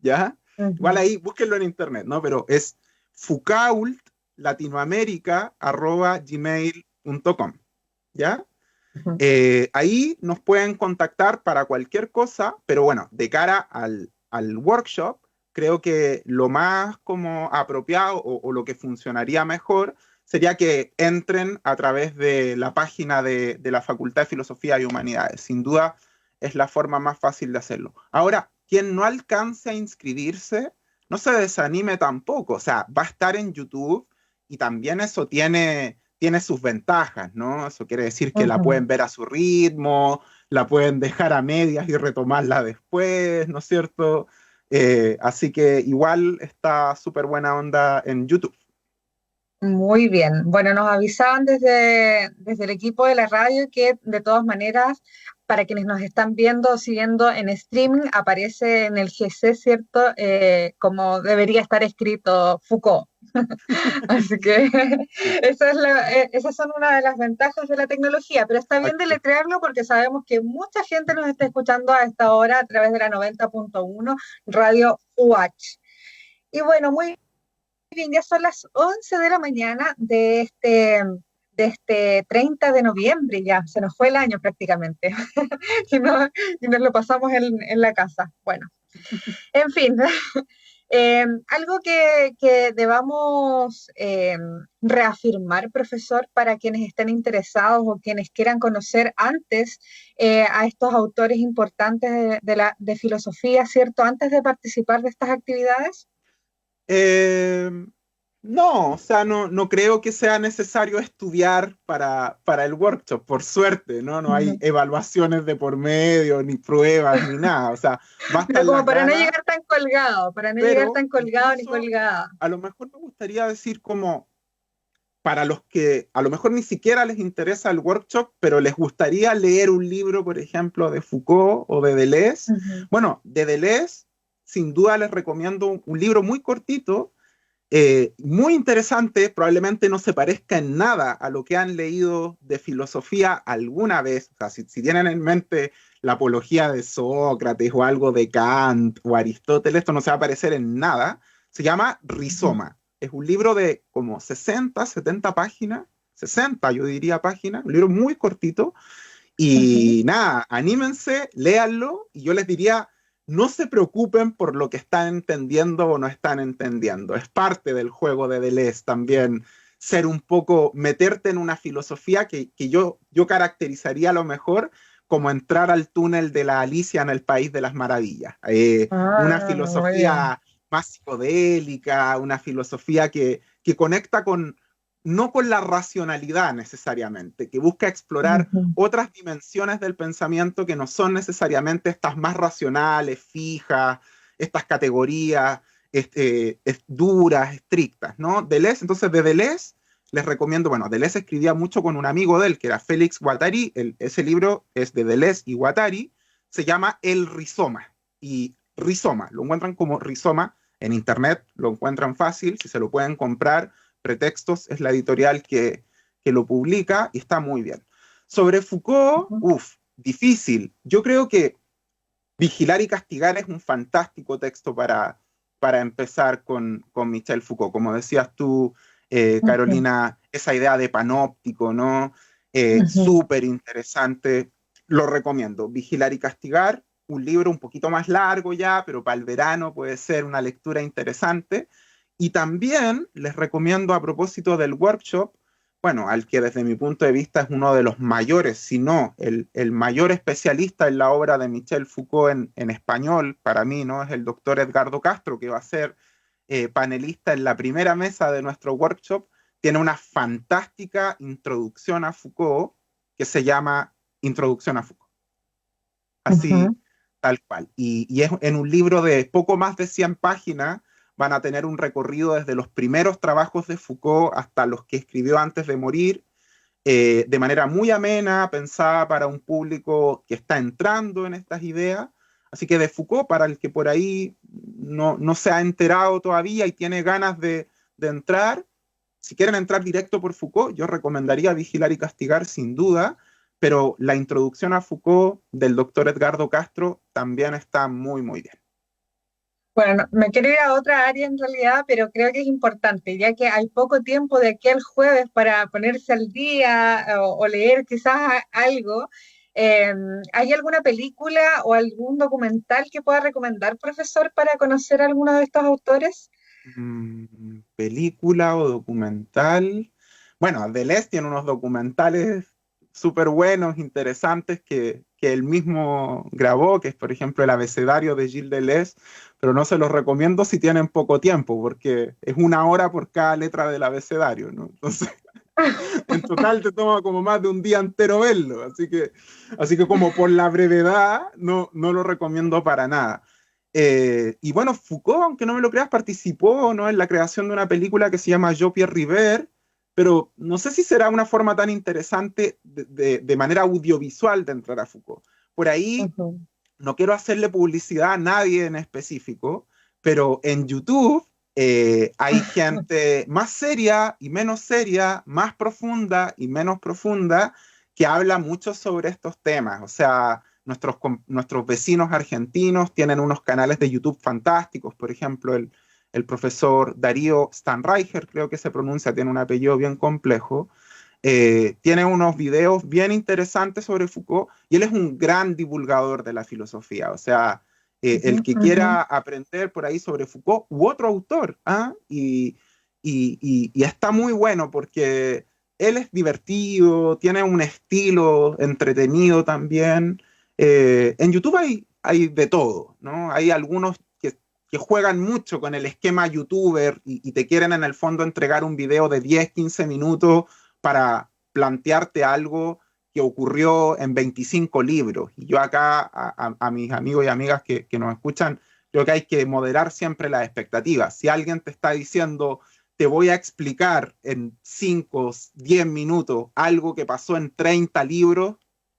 ¿ya? Igual ahí, búsquenlo en internet, ¿no? Pero es foucaultlatinoamerica@gmail.com, ¿ya? Ahí nos pueden contactar para cualquier cosa, pero bueno, de cara al workshop, creo que lo más como apropiado o lo que funcionaría mejor sería que entren a través de la página de la Facultad de Filosofía y Humanidades. Sin duda es la forma más fácil de hacerlo. Ahora, quien no alcance a inscribirse, no se desanime tampoco. O sea, va a estar en YouTube y también eso tiene sus ventajas, ¿no? Eso quiere decir que la pueden ver a su ritmo, la pueden dejar a medias y retomarla después, ¿no es cierto? Así que igual está súper buena onda en YouTube. Muy bien. Bueno, nos avisaban desde el equipo de la radio que de todas maneras, para quienes nos están viendo o siguiendo en streaming, aparece en el GC, ¿cierto? Como debería estar escrito Foucault. Así que esas son una de las ventajas de la tecnología, pero está bien deletrearlo porque sabemos que mucha gente nos está escuchando a esta hora a través de la 90.1 Radio UH. Y bueno, muy bien, ya son las 11 de la mañana de de este 30 de noviembre, ya se nos fue el año prácticamente, y, y nos lo pasamos en la casa. Bueno, en fin, algo que debamos reafirmar, profesor, para quienes estén interesados o quienes quieran conocer antes a estos autores importantes de filosofía, ¿cierto? Antes de participar de estas actividades. No, o sea, no creo que sea necesario estudiar para el workshop, por suerte, ¿no? No hay evaluaciones de por medio, ni pruebas, ni nada. O sea, basta Pero como las para no ganas, llegar tan colgado, para no pero llegar tan colgado ni incluso colgada. a lo mejor me gustaría decir como para los que a lo mejor ni siquiera les interesa el workshop, pero les gustaría leer un libro, por ejemplo, de Foucault o de Deleuze. Bueno, de Deleuze, sin duda les recomiendo un libro muy cortito, muy interesante, probablemente no se parezca en nada a lo que han leído de filosofía alguna vez. O sea, si tienen en mente la apología de Sócrates o algo de Kant o Aristóteles, esto no se va a parecer en nada. Se llama Rizoma. Es un libro de como 60, 70 páginas, 60 yo diría páginas, un libro muy cortito. Y nada, anímense, léanlo, y yo les diría, no se preocupen por lo que están entendiendo o no están entendiendo. Es parte del juego de Deleuze también ser un poco, meterte en una filosofía que yo caracterizaría a lo mejor como entrar al túnel de la Alicia en el País de las Maravillas. Una filosofía más psicodélica, una filosofía que conecta no con la racionalidad necesariamente, que busca explorar otras dimensiones del pensamiento que no son necesariamente estas más racionales, fijas, estas categorías duras, estrictas, ¿no? Deleuze, entonces de Deleuze les recomiendo, bueno, Deleuze escribía mucho con un amigo de él, que era Félix Guattari, ese libro es de Deleuze y Guattari, se llama El Rizoma, y Rizoma, lo encuentran como Rizoma en internet, lo encuentran fácil, si se lo pueden comprar. Pretextos es la editorial que lo publica y está muy bien. Sobre Foucault, difícil. Yo creo que Vigilar y Castigar es un fantástico texto para empezar con Michel Foucault. Como decías tú, Carolina, esa idea de panóptico, ¿no? Súper interesante. Lo recomiendo. Vigilar y Castigar, un libro un poquito más largo ya, pero para el verano puede ser una lectura interesante. Y también les recomiendo, a propósito del workshop, bueno, al que desde mi punto de vista es uno de los mayores, si no el mayor especialista en la obra de Michel Foucault en español, para mí, ¿no? Es el doctor Edgardo Castro, que va a ser panelista en la primera mesa de nuestro workshop. Tiene una fantástica introducción a Foucault que se llama Introducción a Foucault. Así, tal cual. Y es en un libro de poco más de 100 páginas. Van a tener un recorrido desde los primeros trabajos de Foucault hasta los que escribió antes de morir, de manera muy amena, pensada para un público que está entrando en estas ideas. Así que de Foucault, para el que por ahí no se ha enterado todavía y tiene ganas de entrar, si quieren entrar directo por Foucault, yo recomendaría Vigilar y Castigar sin duda, pero la introducción a Foucault del doctor Edgardo Castro también está muy, muy bien. Bueno, me quiero ir a otra área en realidad, pero creo que es importante, ya que hay poco tiempo de aquí al jueves para ponerse al día o leer quizás algo. ¿Hay alguna película o algún documental que pueda recomendar, profesor, para conocer a alguno de estos autores? Película o documental. Bueno, Deleuze tiene unos documentales súper buenos, interesantes, que él mismo grabó, que es, por ejemplo, El abecedario de Gilles Deleuze, pero no se los recomiendo si tienen poco tiempo, porque es 1 hora por cada letra del abecedario, ¿no? Entonces, en total te toma como más de un día entero verlo, así que como por la brevedad, no lo recomiendo para nada. Y bueno, Foucault, aunque no me lo creas, participó, ¿no?, en la creación de una película que se llama Yo, Pierre River, pero no sé si será una forma tan interesante de manera audiovisual de entrar a Foucault. Por ahí, no quiero hacerle publicidad a nadie en específico, pero en YouTube hay gente más seria y menos seria, más profunda y menos profunda, que habla mucho sobre estos temas. O sea, nuestros vecinos argentinos tienen unos canales de YouTube fantásticos. Por ejemplo, el profesor Darío Stanraicher, creo que se pronuncia, tiene un apellido bien complejo. Tiene unos videos bien interesantes sobre Foucault y él es un gran divulgador de la filosofía. O sea, el que quiera aprender por ahí sobre Foucault u otro autor, ¿ah? Y está muy bueno porque él es divertido, tiene un estilo entretenido también. En YouTube hay de todo, ¿no? Hay algunos que juegan mucho con el esquema youtuber y te quieren en el fondo entregar un video de 10, 15 minutos para plantearte algo que ocurrió en 25 libros. Y yo acá a mis amigos y amigas que nos escuchan, creo que hay que moderar siempre las expectativas. Si alguien te está diciendo, te voy a explicar en 5, 10 minutos algo que pasó en 30 libros,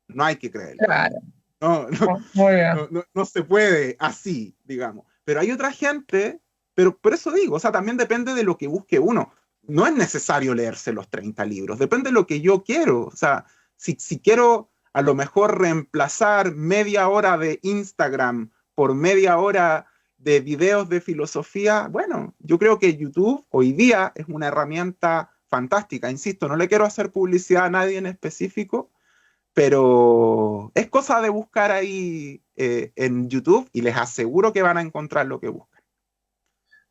no hay que creerlo. Claro. No, Muy bien. no se puede así, digamos. Pero hay otra gente, pero por eso digo, o sea, también depende de lo que busque uno. No es necesario leerse los 30 libros, depende de lo que yo quiero. O sea, si quiero a lo mejor reemplazar media hora de Instagram por media hora de videos de filosofía, bueno, yo creo que YouTube hoy día es una herramienta fantástica. Insisto, no le quiero hacer publicidad a nadie en específico, pero es cosa de buscar ahí en YouTube y les aseguro que van a encontrar lo que buscan.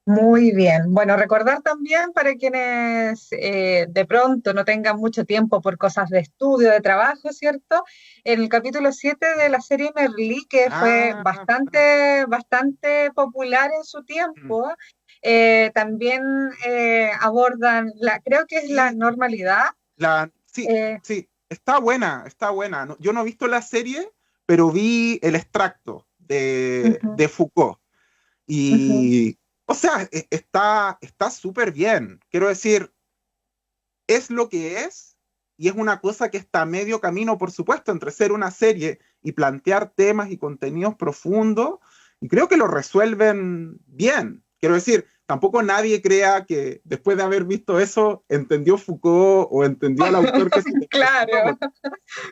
Muy bien. Bueno, recordar también para quienes de pronto no tengan mucho tiempo por cosas de estudio, de trabajo, ¿cierto? En el capítulo 7 de la serie Merlí, que fue bastante popular en su tiempo, también abordan, creo que es la normalidad. Sí, Eh, sí, está buena, está buena. Yo no he visto la serie, pero vi el extracto de Foucault. Y, o sea, está súper bien. Quiero decir, es lo que es, y es una cosa que está a medio camino, por supuesto, entre ser una serie y plantear temas y contenidos profundos, y creo que lo resuelven bien. Quiero decir, tampoco nadie crea que después de haber visto eso, entendió Foucault o entendió al autor que se le claro,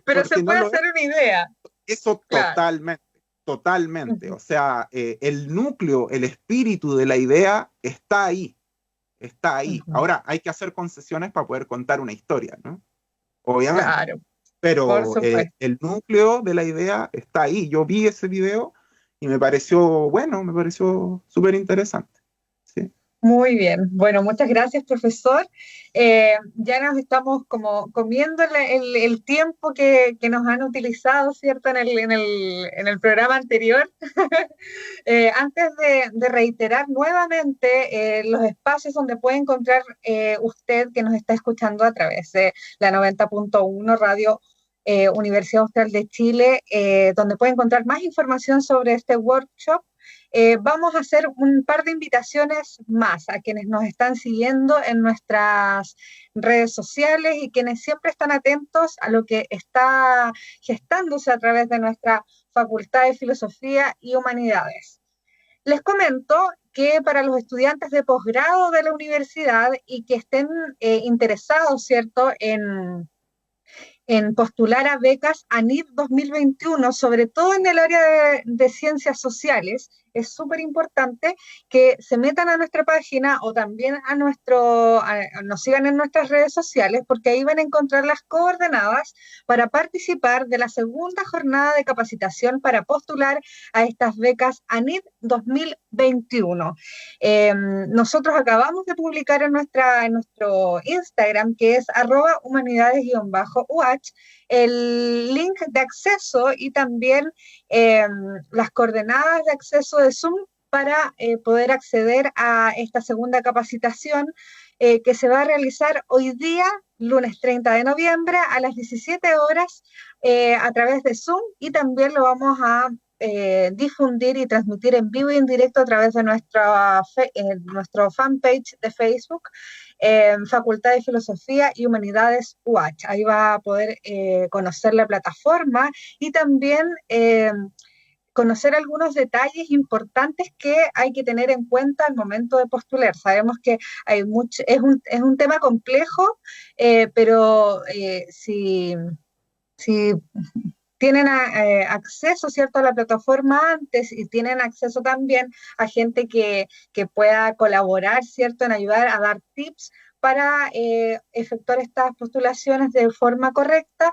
pero se puede no hacer una idea. eso Claro. totalmente. O sea, el núcleo, el espíritu de la idea está ahí, está ahí. Ahora, hay que hacer concesiones para poder contar una historia, ¿no? Obviamente. Claro, por Pero supuesto. el núcleo de la idea está ahí. Yo vi ese video y me pareció bueno, me pareció súper interesante. ¿Sí? Muy bien, bueno, muchas gracias, profesor. Ya nos estamos como comiendo el tiempo que nos han utilizado, ¿cierto?, en el programa anterior. Antes de reiterar nuevamente los espacios donde puede encontrar usted que nos está escuchando a través de la 90.1 Radio Universidad Austral de Chile, donde puede encontrar más información sobre este workshop. Vamos a hacer un par de invitaciones más a quienes nos están siguiendo en nuestras redes sociales y quienes siempre están atentos a lo que está gestándose a través de nuestra Facultad de Filosofía y Humanidades. Les comento que para los estudiantes de posgrado de la universidad y que estén interesados, ¿cierto?, en postular a becas ANID 2021, sobre todo en el área de ciencias sociales, es súper importante que se metan a nuestra página o también nos sigan en nuestras redes sociales, porque ahí van a encontrar las coordenadas para participar de la segunda jornada de capacitación para postular a estas becas ANID 2021. Nosotros acabamos de publicar en nuestro Instagram, que es @humanidades_UH, el link de acceso y también las coordenadas de acceso de Zoom para poder acceder a esta segunda capacitación que se va a realizar hoy día, lunes 30 de noviembre, a las 17 horas a través de Zoom, y también lo vamos a difundir y transmitir en vivo y en directo a través de nuestro fanpage de Facebook, Facultad de Filosofía y Humanidades UH. Ahí va a poder conocer la plataforma y también conocer algunos detalles importantes que hay que tener en cuenta al momento de postular. Sabemos que es un tema complejo, pero si tienen acceso, ¿cierto?, a la plataforma antes y tienen acceso también a gente que pueda colaborar, ¿cierto?, en ayudar a dar tips para efectuar estas postulaciones de forma correcta,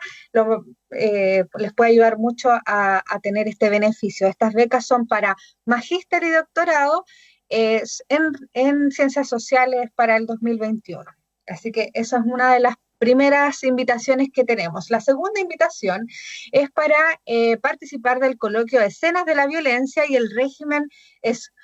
les puede ayudar mucho a tener este beneficio. Estas becas son para magíster y doctorado en ciencias sociales para el 2021. Así que esa es una de las primeras invitaciones que tenemos. La segunda invitación es para participar del coloquio Escenas de la Violencia y el Régimen Escópico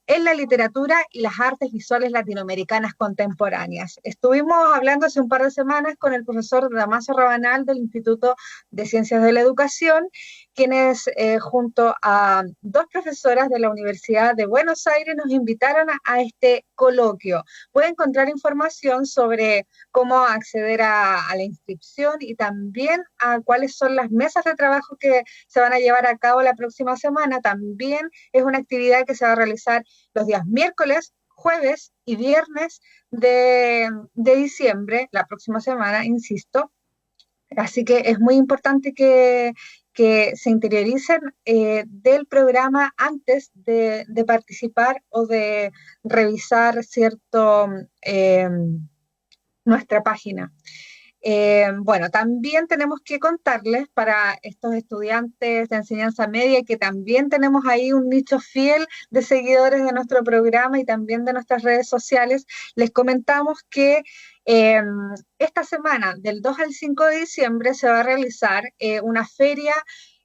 en la literatura y las artes visuales latinoamericanas contemporáneas. Estuvimos hablando hace un par de semanas con el profesor Damaso Rabanal del Instituto de Ciencias de la Educación, quienes junto a dos profesoras de la Universidad de Buenos Aires nos invitaron a este coloquio. Puede encontrar información sobre cómo acceder a la inscripción y también a cuáles son las mesas de trabajo que se van a llevar a cabo la próxima semana. También es una actividad que se va a realizar los días miércoles, jueves y viernes de diciembre, la próxima semana, insisto. Así que es muy importante que se interioricen del programa antes de participar o de revisar nuestra página. Bueno, también tenemos que contarles para estos estudiantes de enseñanza media que también tenemos ahí un nicho fiel de seguidores de nuestro programa y también de nuestras redes sociales. Les comentamos que esta semana, del 2 al 5 de diciembre, se va a realizar una feria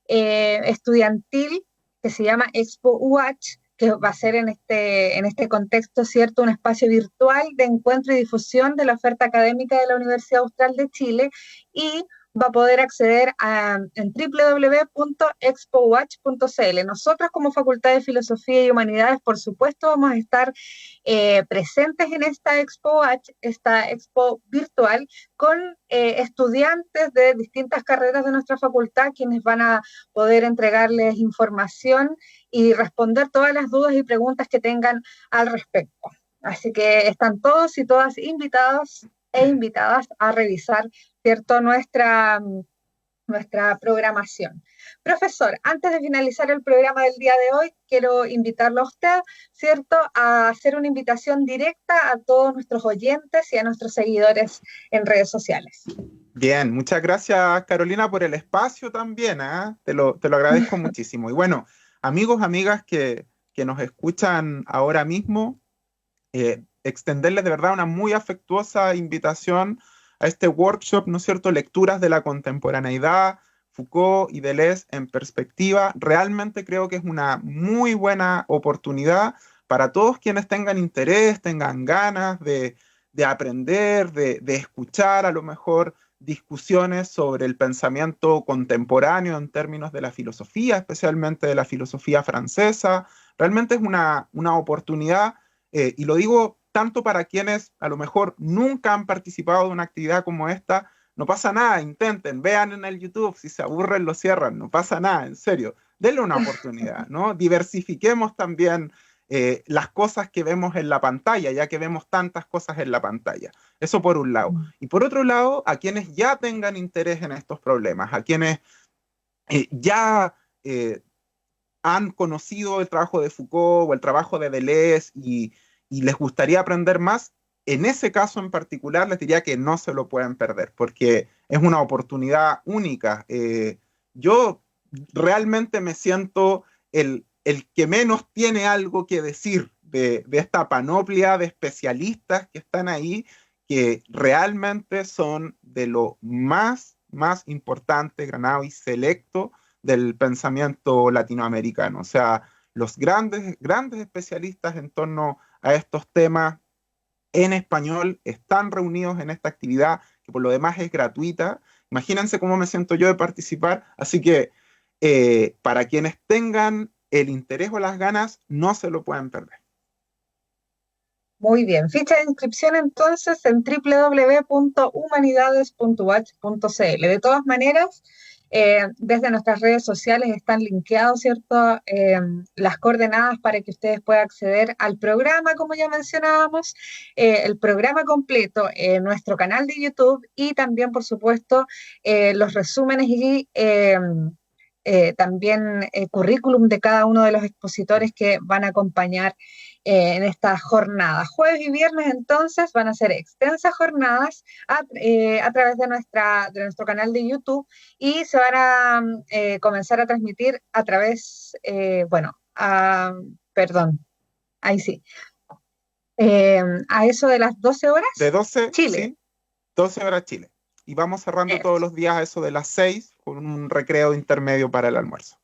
estudiantil que se llama Expo UH, que va a ser en este contexto, ¿cierto?, un espacio virtual de encuentro y difusión de la oferta académica de la Universidad Austral de Chile, y va a poder acceder en www.expowatch.cl. Nosotros como Facultad de Filosofía y Humanidades, por supuesto, vamos a estar presentes en esta Expo Watch, esta expo virtual, con estudiantes de distintas carreras de nuestra facultad, quienes van a poder entregarles información y responder todas las dudas y preguntas que tengan al respecto. Así que están todos y todas invitados e invitadas a revisar, ¿cierto?, nuestra programación. Profesor, antes de finalizar el programa del día de hoy, quiero invitarlo a usted, ¿cierto?, a hacer una invitación directa a todos nuestros oyentes y a nuestros seguidores en redes sociales. Bien, muchas gracias, Carolina, por el espacio también, ¿eh? Te lo agradezco muchísimo. Y bueno, amigos, amigas que nos escuchan ahora mismo, extenderles de verdad una muy afectuosa invitación a este workshop, ¿no es cierto?, Lecturas de la Contemporaneidad, Foucault y Deleuze en perspectiva. Realmente creo que es una muy buena oportunidad para todos quienes tengan interés, tengan ganas de aprender, de escuchar a lo mejor discusiones sobre el pensamiento contemporáneo en términos de la filosofía, especialmente de la filosofía francesa. Realmente es una oportunidad, y lo digo tanto para quienes a lo mejor nunca han participado de una actividad como esta. No pasa nada, intenten, vean en el YouTube, si se aburren lo cierran, no pasa nada, en serio, denle una oportunidad, ¿no? Diversifiquemos también las cosas que vemos en la pantalla, ya que vemos tantas cosas en la pantalla. Eso por un lado. Y por otro lado, a quienes ya tengan interés en estos problemas, a quienes ya han conocido el trabajo de Foucault o el trabajo de Deleuze y les gustaría aprender más, en ese caso en particular les diría que no se lo pueden perder, porque es una oportunidad única. Yo realmente me siento el que menos tiene algo que decir de esta panoplia de especialistas que están ahí, que realmente son de lo más importante, granado y selecto del pensamiento latinoamericano. O sea, los grandes especialistas en torno a estos temas en español están reunidos en esta actividad, que por lo demás es gratuita. Imagínense cómo me siento yo de participar. Así que para quienes tengan el interés o las ganas, no se lo pueden perder. Muy bien, ficha de inscripción entonces en www.humanidades.watch.cl. De todas maneras, desde nuestras redes sociales están linkeados, ¿cierto?, las coordenadas para que ustedes puedan acceder al programa, como ya mencionábamos, el programa completo en nuestro canal de YouTube, y también, por supuesto, los resúmenes y también currículum de cada uno de los expositores que van a acompañar en esta jornada. Jueves y viernes entonces van a ser extensas jornadas a través de nuestro canal de YouTube, y se van a comenzar a transmitir a través, perdón, ahí sí, a eso de las 12 horas. De 12, Chile. Sí, 12 horas Chile. Y vamos cerrando todos los días a eso de las 6 con un recreo intermedio para el almuerzo.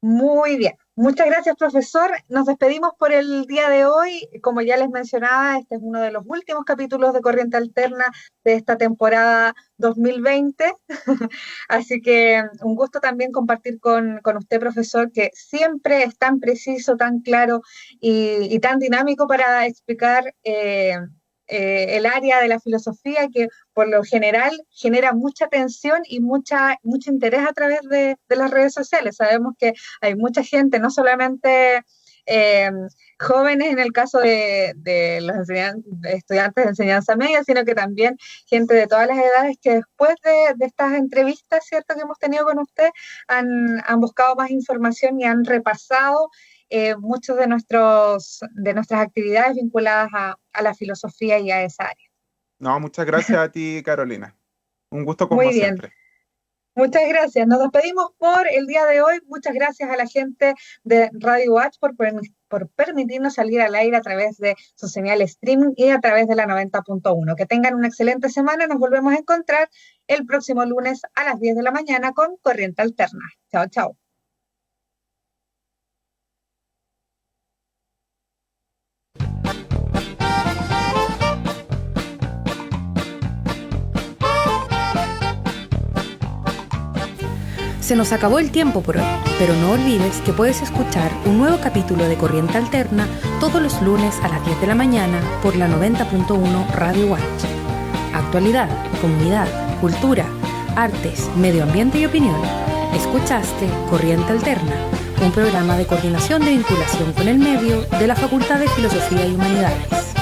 Muy bien. Muchas gracias, profesor. Nos despedimos por el día de hoy. Como ya les mencionaba, este es uno de los últimos capítulos de Corriente Alterna de esta temporada 2020. Así que un gusto también compartir con usted, profesor, que siempre es tan preciso, tan claro y tan dinámico para explicar el área de la filosofía, que por lo general genera mucha tensión y mucho interés a través de las redes sociales. Sabemos que hay mucha gente, no solamente jóvenes en el caso de los estudiantes de enseñanza media, sino que también gente de todas las edades que después de estas entrevistas, ¿cierto?, que hemos tenido con usted, han buscado más información y han repasado muchos de nuestras actividades vinculadas a la filosofía y a esa área. No, muchas gracias a ti, Carolina. Un gusto como Muy bien. siempre. Muchas gracias. Nos despedimos por el día de hoy. Muchas gracias a la gente de Radio Watch por permitirnos salir al aire a través de su señal streaming y a través de la 90.1. Que tengan una excelente semana. Nos volvemos a encontrar el próximo lunes a las 10 de la mañana con Corriente Alterna. Chao, chao. Se nos acabó el tiempo por hoy, pero no olvides que puedes escuchar un nuevo capítulo de Corriente Alterna todos los lunes a las 10 de la mañana por la 90.1 Radio Watch. Actualidad, comunidad, cultura, artes, medio ambiente y opinión. Escuchaste Corriente Alterna, un programa de coordinación de vinculación con el medio de la Facultad de Filosofía y Humanidades.